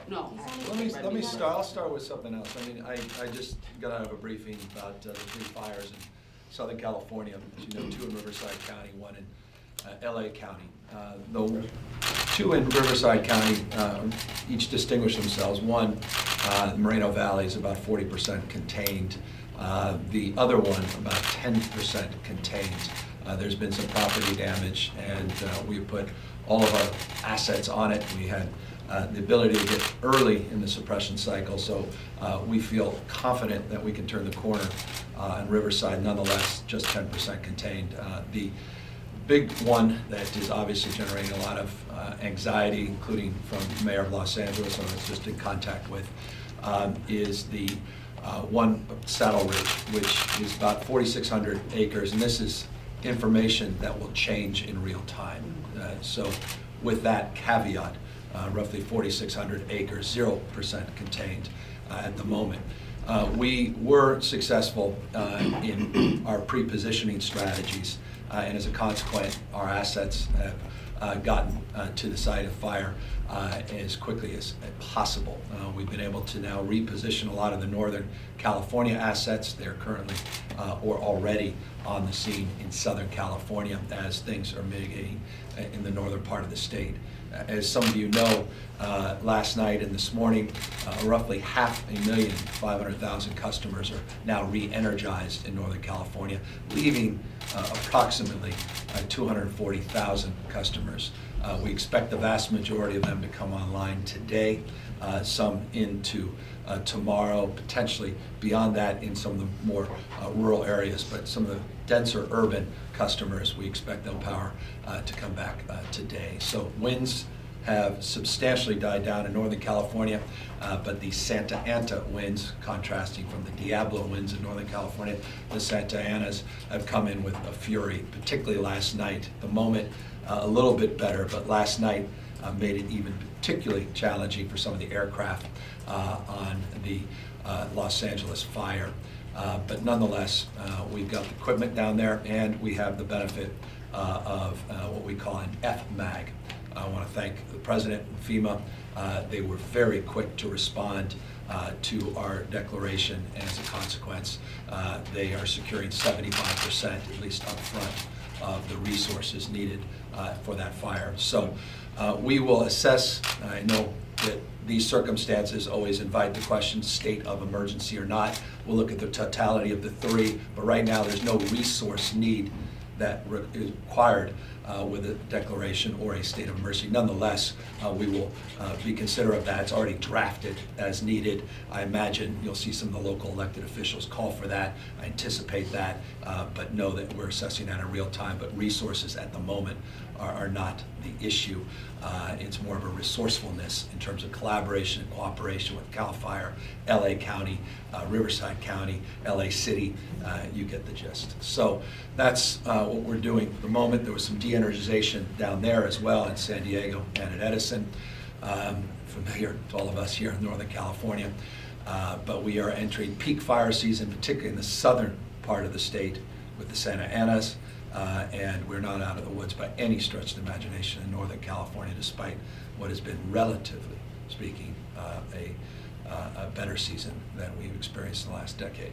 No. I'll start with something else. I mean, I just got out of a briefing about the 3 fires in Southern California. As you know, 2 in Riverside County, 1 in LA County. The 2 in Riverside County each distinguish themselves. One, the Moreno Valley is about 40% contained. The other one, about 10% contained. There's been some property damage, and we put all of our assets on it. We had the ability to get early in the suppression cycle, so we feel confident that we can turn the corner in Riverside, nonetheless, just 10% contained. The big one that is obviously generating a lot of anxiety, including from the mayor of Los Angeles, who I was just in contact with, is the one Saddleridge, which is about 4,600 acres, and this is information that will change in real time. So with that caveat, roughly 4,600 acres, 0% contained at the moment. We were successful in our pre-positioning strategies, and as a consequence, our assets have gotten to the site of fire as quickly as possible. We've been able to now reposition a lot of the Northern California assets. They're currently or already on the scene in Southern California as things are mitigating in the northern part of the state. As some of you know, last night and this morning, roughly 500,000 customers are now re-energized in Northern California, leaving approximately 240,000 customers. We expect the vast majority of them to come online today, some into tomorrow, potentially beyond that in some of the more rural areas, but some of the denser urban customers, we expect their power to come back today. So winds have substantially died down in Northern California, but the Santa Ana winds, contrasting from the Diablo winds in Northern California, the Santa Anas have come in with a fury, particularly last night. The moment a little bit better, but last night made it even particularly challenging for some of the aircraft on the Los Angeles fire. But nonetheless, we've got the equipment down there, and we have the benefit of what we call an FMAG. I want to thank the President and FEMA. They were very quick to respond to our declaration, and as a consequence, they are securing 75%, at least up front, of the resources needed for that fire. So we will assess. I know that these circumstances always invite the question, state of emergency or not. We'll look at the totality of the 3, but right now there's no resource need that is required with a declaration or a state of emergency. Nonetheless, we will be considerate of that. It's already drafted as needed. I imagine you'll see some of the local elected officials call for that. I anticipate that, but know that we're assessing that in real time. But resources at the moment are not the issue. It's more of a resourcefulness in terms of collaboration and cooperation with CAL FIRE, LA County, Riverside County, LA City. You get the gist. So that's what we're doing for the moment. There was some de-energization down there as well in San Diego and at Edison, familiar to all of us here in Northern California. But we are entering peak fire season, particularly in the southern part of the state with the Santa Anas. And we're not out of the woods by any stretch of the imagination in Northern California, despite what has been, relatively speaking, a better season than we've experienced in the last decade.